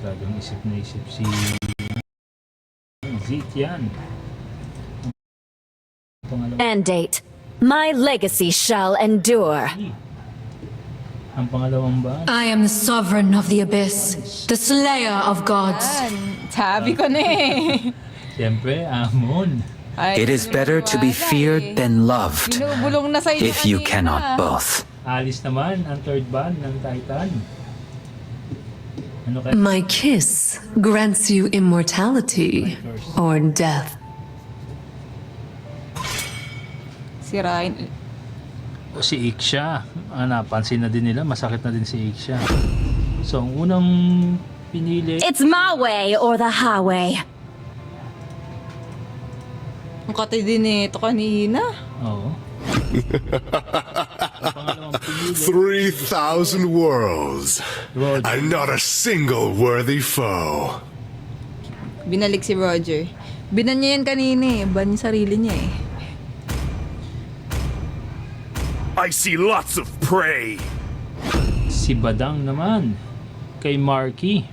Talagang isip na isip si Zitian. Mandate. My legacy shall endure. Ang pangalawang ba? I am the sovereign of the abyss, the slayer of gods. Sabi ko na eh. Siyempre, Amon. Ay, It is better to be feared than loved Binubulong na sa inyo if you kanina. cannot both. Alice naman, ang third band ng Titan. Ano kaya? My kiss grants you immortality or death. Si Ryan. O si Iksha. Napansin na din nila, masakit na din si Iksha. So, ang unang pinili... It's my way or the highway. Ang kati din eh. Ito kanina. Oo. Ang pangalawang pinili... 3,000 worlds, Roger. and not a single worthy foe. Binalik si Roger. Binan niya yan kanina eh. Ban yung sarili niya eh. I see lots of prey. Si Badang naman. Kay Marky.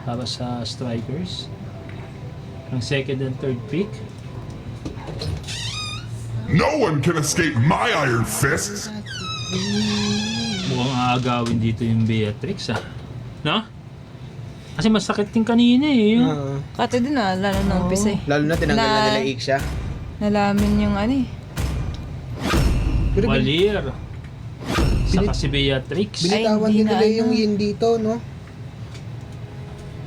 Para sa strikers. Ang second and third pick. No one can escape my iron fists! Mukhang aagawin dito yung Beatrix ah. No? Kasi masakit din kanina eh. Yung... Kati din ah. Lalo na umpisa eh. Lalo na tinanggal na nila Iksha. Nalaman yung ano eh. Valir. Saka si Beatrix. Binitawan Ay, din hindi nila na, yung yin dito, no?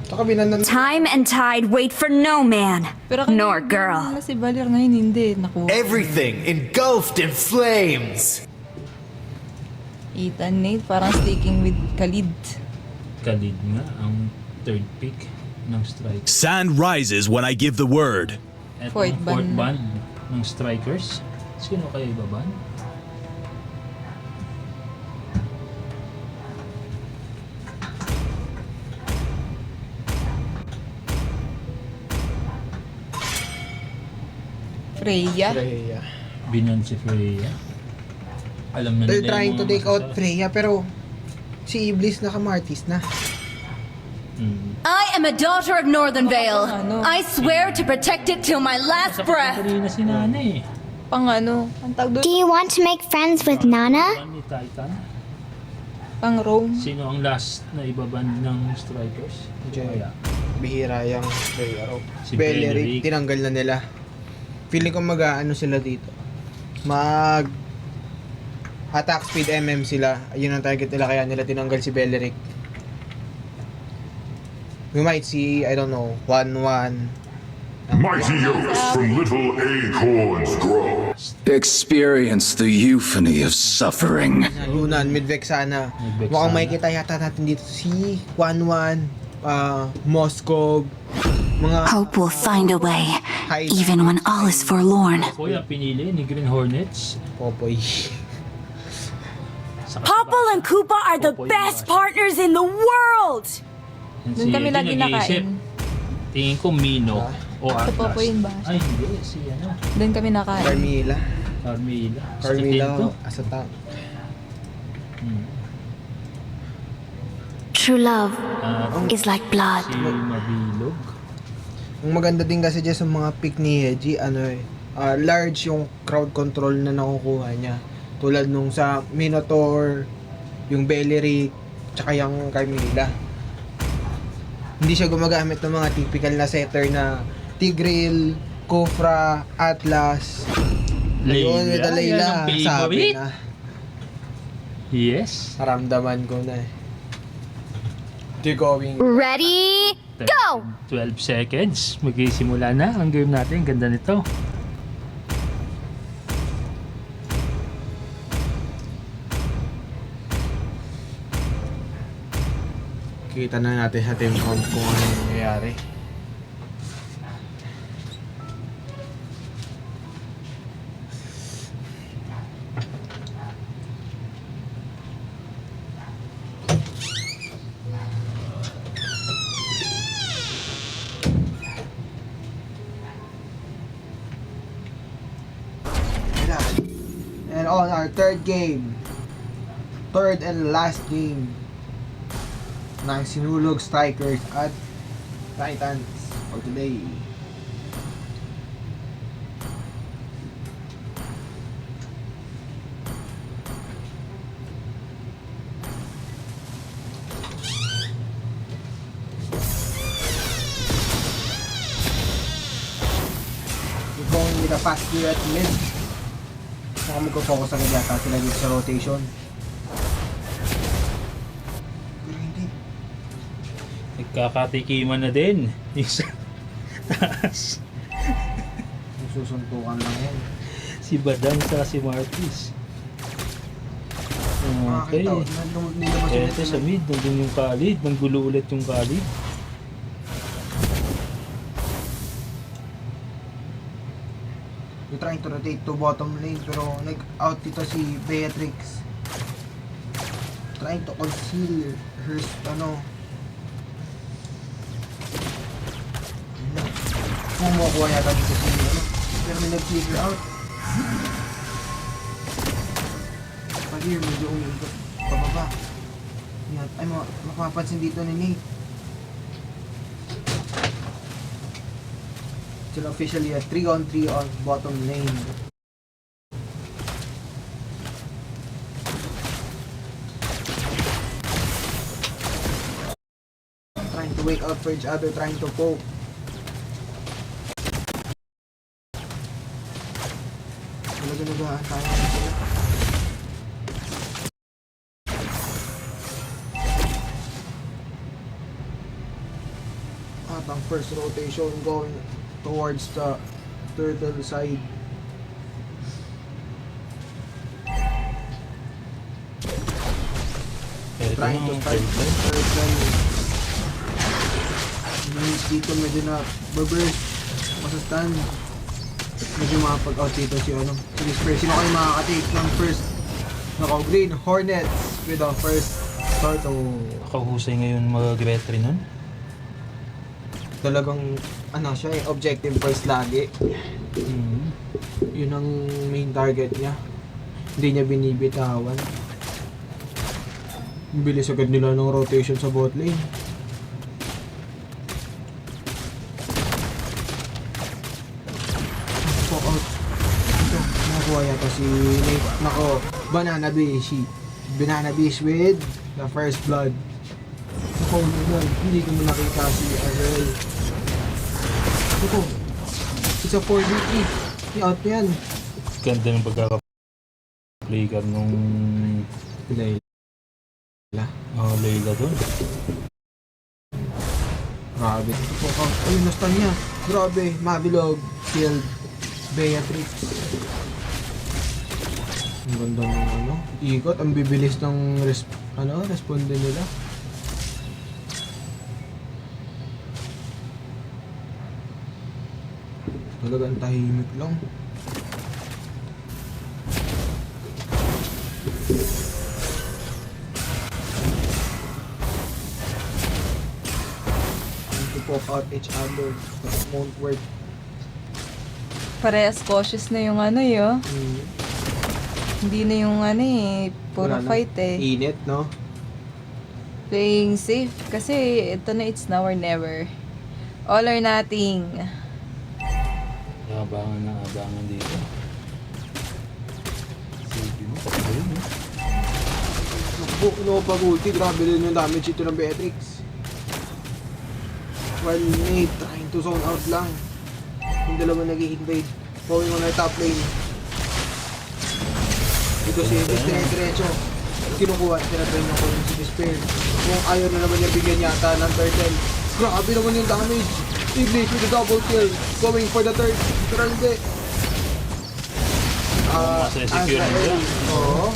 Saka binanan... Time and tide wait for no man, Pero nor kanina, girl. na si Valir ngayon hindi. Naku. Everything engulfed in flames. Ethan Nate parang sticking with Khalid. Khalid nga ang third pick ng strikers. Sand rises when I give the word. At Fourth ang fourth band. band ng strikers. Sino kaya ibaban? Freya. Freya. Binan si Freya. Alam na They're nila trying yung to mga take out masasarap. Freya, pero si Iblis nakamartis na. I am a daughter of Northern Vale. Ano? I swear to protect it till my last breath. Kanina si Nana eh. Pang ano. Ang tag doon. Do you want to make friends with Nana? Ni Titan. Pang Rome. Sino ang last na ibaban ng strikers? Kaya. Bihira yung Freya raw. Si Beleric, Beleric. tinanggal na nila. Feeling ko mag-ano sila dito. Mag... Attack speed MM sila. Ayun ang target nila, kaya nila tinanggal si Beleric. We might see, I don't know, 1-1. Mighty oaks from little acorns grow. Experience the euphony of suffering. Yunan, Midvexana. Midvexana. Mukhang makikita yata natin dito si 1-1, Moscow, mga Hope will find a way, high even when all is forlorn. Popoy ang pinili ni Green Hornets. Popoy. Saka Popple and Koopa are the Popoy best yung partners in the world! Yan Doon si kami Eddie lagi nag-iisip. nakain. Tingin ko Mino o Sa Atlas. Popoy yun ba? Ay hindi, si ano, Doon kami nakain. Carmilla. Carmilla. Carmilla Sakit din to. as a tank. True love At is like blood. si Mabilog. Ang maganda din kasi dyan sa mga pick ni Heji, large yung crowd control na nakukuha niya. Tulad nung sa Minotaur, yung Beleric, tsaka yung Carmilla. Hindi siya gumagamit ng mga typical na setter na Tigreal, Kofra, Atlas. Ayun, with the Yan Layla, ang sabi favorite. na. Yes. Naramdaman ko na eh. They're going. Ready? Go! 12 seconds. Magsisimula na ang game natin. Ganda nito. Kita na natin sa team comp kung ano yung nangyayari. And on our third game, third and last game, ng Sinulog Strikers at Titans for today. We're going with a fast gear at mid. Saka magpo-focus agad yata sila dito sa rotation. Pero hindi. Nagkakatikiman na din. Yung sa taas. Susuntukan lang yan. Si Badang sa si Marquis. Okay. Eto sa mid, nandun yung Khalid. Nanggulo ulit yung Khalid. We're trying to rotate to bottom lane pero nag-out dito si Beatrix. Trying to conceal her kumukuha yata dito si pero may nag-figure out. Pag here, medyo umiikot pababa. Yan. Ay, mapapansin dito ni Nate. Sila officially a 3-on-3 on bottom lane. Trying to wait out for each other, trying to poke. Talaga tayo sila. At ang first rotation going towards the turtle side. Trying to start turtle. Dito medyo na burst. Masastan. Medyo makapag-out dito si si Whisper. Sino kayo makakatake ng first Green Hornets with the first turtle. Nakahusay ngayon mag-vetri nun. Talagang siya objective first lagi. Yun ang main target niya. Hindi niya binibitawan. Bilis agad nila ng rotation sa bot lane. Fuck out. Ito, nakakuha yata si Nate. Nako, Banana Bish with the first blood. Nako, hindi ko mo nakita si Arel. Ito, it's a 4v3. I-out yan. Ganda ng pagkaka-play card nung Layla. Layla doon. Grabe. Ito po out. Ayun, nastan niya. Grabe. Mabilog. Killed. Beatrix. Ang ganda ng ikot. Ang bibilis ng responde nila. Talagang tahimik lang. To pop out each other, but it won't work. Parehas cautious na yung Hindi na yung puro Wala na. fight Init, no? Playing safe. Kasi ito na, it's now or never. All or nothing. Abangan dito. Sige mo, patuloy mo. Pag-ulti, grabe rin yung damage ito ng Beatrix. While Nate trying to zone out lang. Yung dalawa nag-i-invade. Going on our top lane. Ito si diretso. Kinukuha, tinatrain ako yung si Despair. Kung ayaw na naman niya bigyan yata ng turtle. Grabe naman yung damage. Iblis with the double kill. Going for the third. Pero hindi. Masasecure nila. Oo.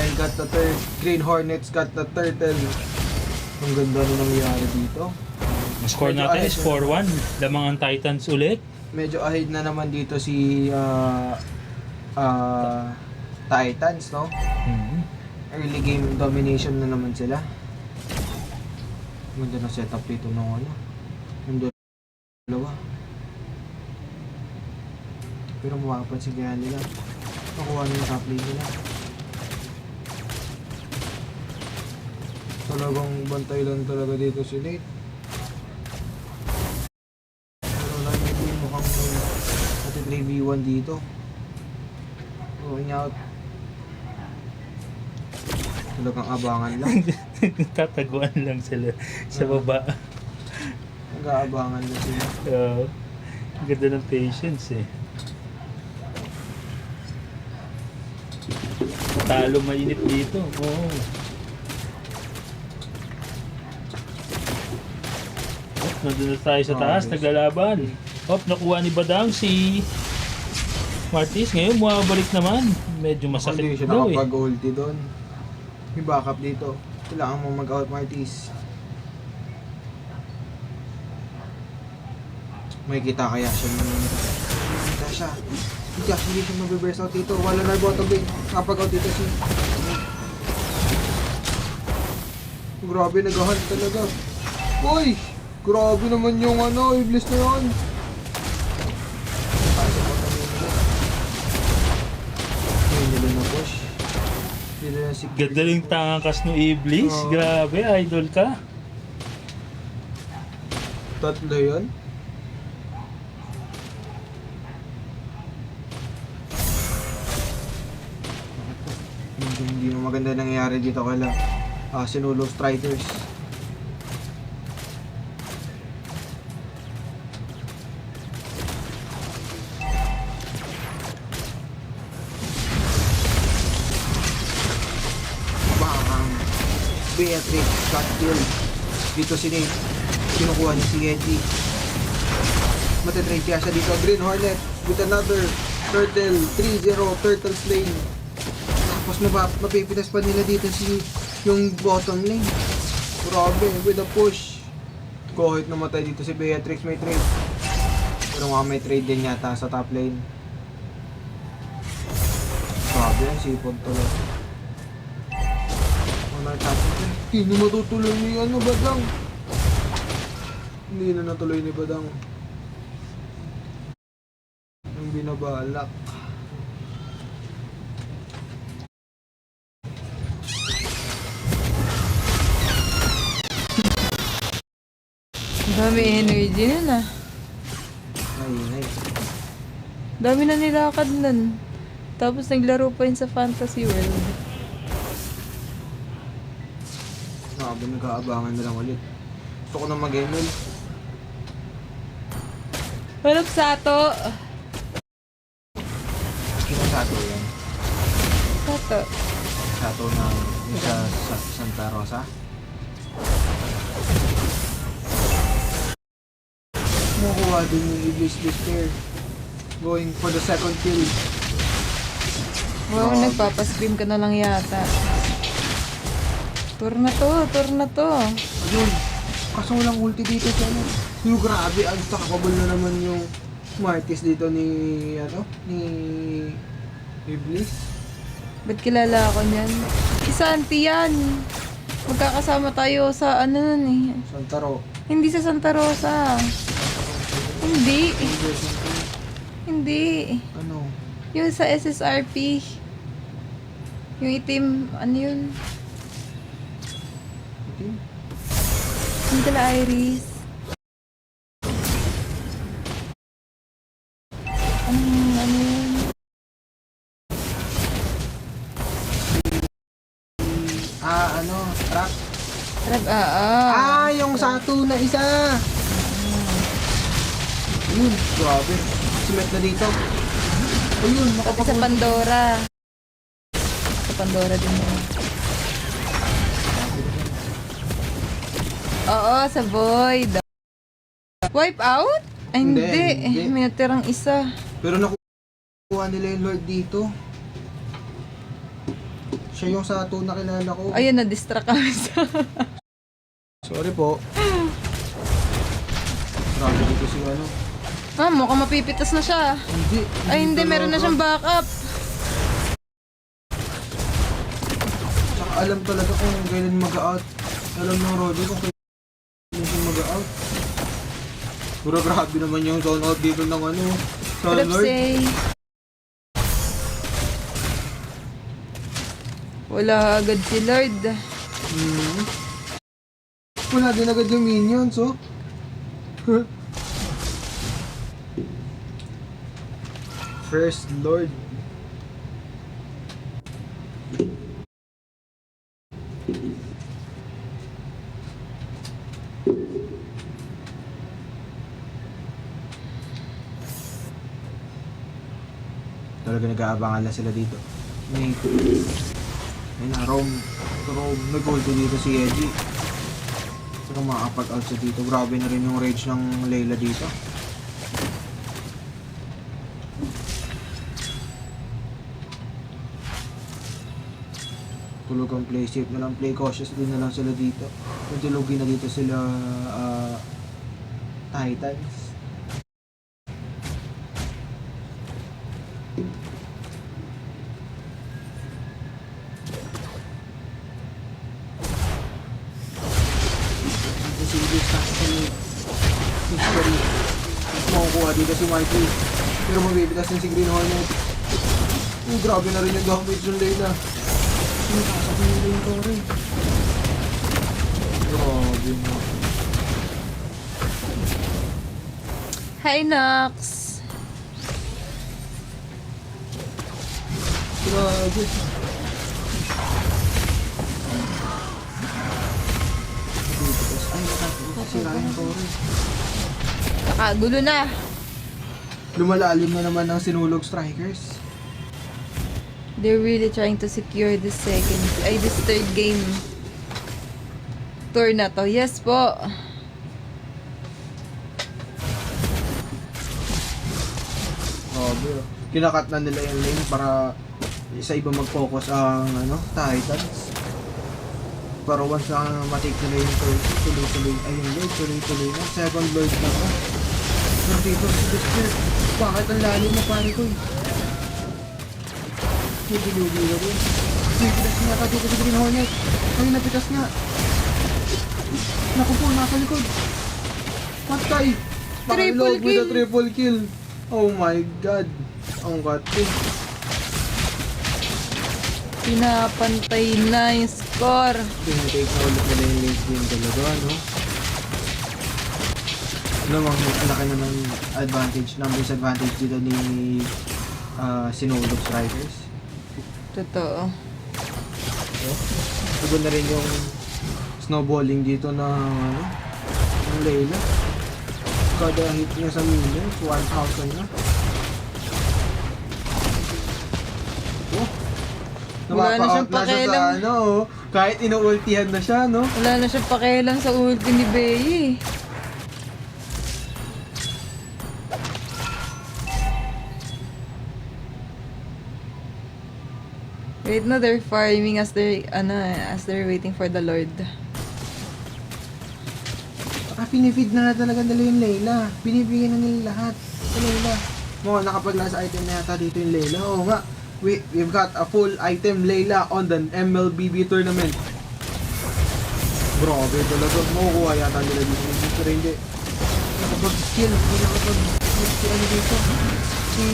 Azrael got the third. Green Hornets got the turtle. Ang ganda na nangyari dito. Ang score natin is 4-1. Lamang ang Titans ulit. Medyo ahead na naman dito si Titans, no? Early game domination na naman sila. Ganda na setup dito ng yung dalawa. Pero makapansin kaya nila. Nakuha na yung top lane nila. Talagang bantay lang talaga dito si Nate. Pero na maybe mukhang may 3v1 dito. Going out. Talagang abangan lang. Tataguan lang sila sa baba. Nag-aabangan lang sila. Ang ganda ng patience eh. Talo mainit dito. Oo. Nandun na tayo sa taas, naglalaban. Nakuha ni Badang si Martis. Ngayon, bumabalik naman. Medyo Hindi masakit siya daw eh. nakapag-ulti doon. May backup dito. Kailangan mo mag-out Martis. May kita kaya siya Kita siya. Hindi siya mag-burst out dito. Wala na bottom lane. Kapag-out dito si... Grabe, nag-hunt talaga. Uy! Grabe naman yung Iblis na yun. Hindi nila na push. Hindi nila si... Ganda yung tangkas ng Iblis. Oo. Grabe, idol ka. Tatlo yun. Hindi mo maganda nangyayari dito kala Sinulo Striders. Bang! Beatrix got killed. Dito si Nate. Kinukuha niya si Edgy. Matitrade kaya siya dito. Green Hornet with another turtle. 3-0 turtle slain. Tapos mapipitas pa nila dito si yung bottom lane. Grabe, with a push. Kahit namatay dito si Beatrix, may trade. Pero nga may trade din yata sa top lane. Grabe, ang sipon talaga. Hindi matutuloy ni Badang. Hindi na natuloy ni Badang. Ang binabalak. Dami energy nun ah. Ay. Dami na nilakad nun. Tapos naglaro pa yun sa Fantasy World. Grabe, nag-aabangan na lang ulit. Gusto ko na mag-ML. Walang Sato. Sino Sato yan? Sato. Sato na sa Santa Rosa? Kumukuha din yung Iblis Despair. Going for the second kill. Wow, nagpapascream ka na lang yata. Tour na to. Ayun. Kaso walang ulti dito sa Yung grabe, unstoppable na naman yung Martis dito ni Iblis. Ba't kilala ako niyan? Si Santi yan. Magkakasama tayo sa nun eh. Santa Ro. Hindi sa Santa Rosa. Hindi. Ano? Yung sa SSRP. Yung itim, ano yun? Itim? Yung kala Iris. Ano yun? Trap? Trap, Yung Sato na isa! Ayun, grabe. Simet na dito. Ayun, Pati sa Pandora. Sa Pandora din yun. Oo, sa Void. Wipe out? Ay, hindi. May natirang isa. Pero nakuha nila yung Lord dito. Siya yung Sato na kilala ko. Ayun, na-distract kami sa... Sorry po. Grabe dito si mukhang mapipitas na siya. Hindi. Ay, hindi. Meron na siyang backup. Tsaka alam talaga kung kailan mag-out. Alam ng Roger kung kailan siya mag-out. Pero grabe naman yung zone out dito ng sa Lord. Tripsay. Wala agad si Lord. Wala din agad yung minions, oh. First Lord. Talaga nag-aabangan lang sila dito. May na Rome. Nag-gold dito si Eji. Saka makakapag-out siya dito. Grabe na rin yung rage ng Layla dito. Tulog ang play safe na lang. Play cautious din na lang sila dito. Kung tulogin na dito sila Titans. Makukuha dito si Mikey. Pero mabibitas din si Green Hornet. Grabe na rin yung damage ng Layla. Sinakasak na nila yung Tori. Grabe mo. Hi, Nox! Grabe. Ay, nakasira yung Tori. Kakagulo na. Lumalalim na naman ng sinulog strikers. They're really trying to secure this third game. Tour na to. Yes po. Grabe. Kinakat na nila yung lane para sa iba mag-focus ang Titans. Pero once na matake nila yung tuloy-tuloy. Ayun, Lord, tuloy-tuloy na. Second Lord na to. Pero dito, si Despair. Bakit ang lalim mo, pare ko eh? Hibilugi na rin. Napitas nga ka dito si Green Hornet. Ay, napitas nga. Naku po, nasa likod. Patay. Triple kill. Triple kill. Oh my god. Ang gating. Pinapantay na yung score. Tinitake na ulit nila yung late game talaga, no? Alam mo, ang laki na ng advantage, numbers advantage dito ni Sinulog Strikers. Totoo. Iba na rin yung snowballing dito ng Layla. Kada hit niya sa minions, 1,000 na. Oh. Wala na siyang pakialam. Kahit inuultihan na siya, no? Wala na siyang pakialam sa ulti ni Bey. Wait, no, they're farming as they're waiting for the Lord. Pinifeed na talaga nila yung Layla. Binibigyan na nila lahat sa Layla. Nakapag-last item na yata dito yung Layla. Oo nga. We've got a full item Layla on the MLBB tournament. Grabe talaga. Makukuha yata nila dito. Pero hindi. Nakapag-skill. Nakapag-skill dito. Si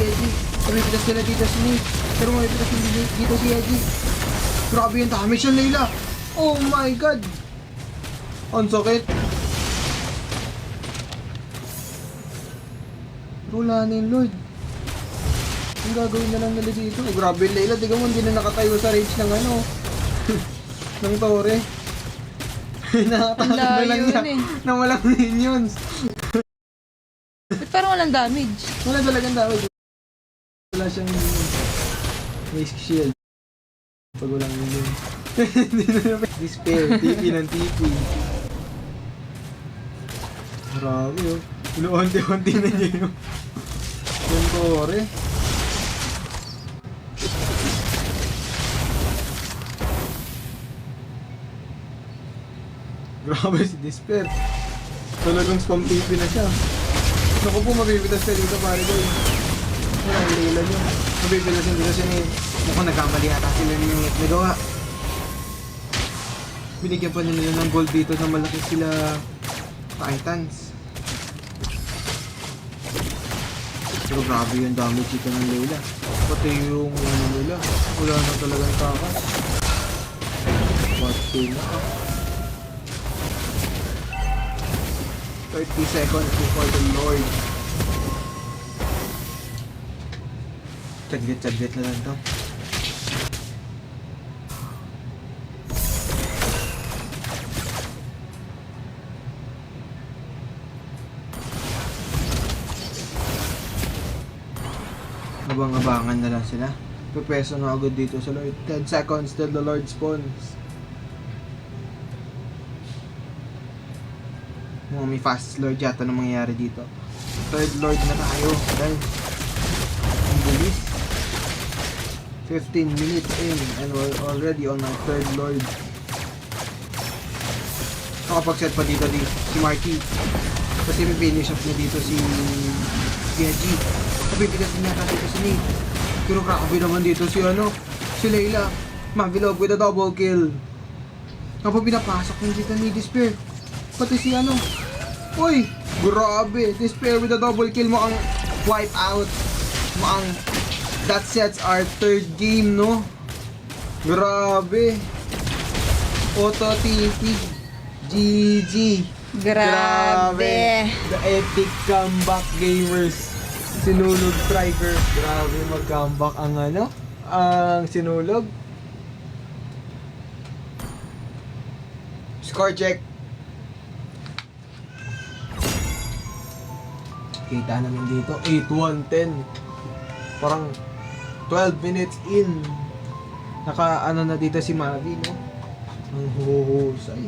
Eji. Mabipitas nila dito si Nate. Pero mabipitas nila dito si Eji. Grabe yung damage yung Layla. Oh my god. Ang sakit. Wala na yung Lord. Ang gagawin na lang nila dito. Oh, grabe Layla. Tiga mo, hindi na nakatayo sa rage ng ng Tore. Nakatayo na lang niya. Na walang minions. Ba't parang walang damage? Wala talagang damage. Wala siyang may shield. Pag walang minions. Hindi na naman. Despair. TP ng TP. Grabe oh. Inuunti-unti na niya yung Tore. Grabe si Despair. Talagang spam TP na siya. Naku po, mabibitas ka dito pare ko. Wala ang Layla nyo. Mabibitas yung dito siya ni... Mukhang nagkamali ata sila ni nagawa. Binigyan pa nila ng gold dito na malaki sila Titans. Pero grabe yung damage dito ng Layla. Pati yung nila. Wala na talagang takas. Pati na. 30 seconds before the Lord. Saglit na lang to. Abang-abangan na lang sila. Pepeso na agad dito sa Lord. 10 seconds till the Lord spawns. May fast Lord yata na mangyayari dito. Third Lord na tayo. Guys. Ang bilis. 15 minutes in and we're already on our third Lord. Nakapag-set pa dito si Marky. Kasi may finish off niya dito si Genji. Kapipigas niya dito si Nate. Pero Krakowi naman dito si Layla. Mavilog with a double kill. Kapag pinapasok niya dito ni Despair. Pati si Uy! Grabe! Despair with a double kill mo ang wipe out. That sets our third game, no? Grabe! Auto TP. GG. Grabe. The epic comeback gamers. Sinulog striker. Grabe mag-comeback ang ang sinulog. Score check. Kita naman dito, 8-1-10. Parang 12 minutes in. Na dito si Mavi, no? Ang huhusay.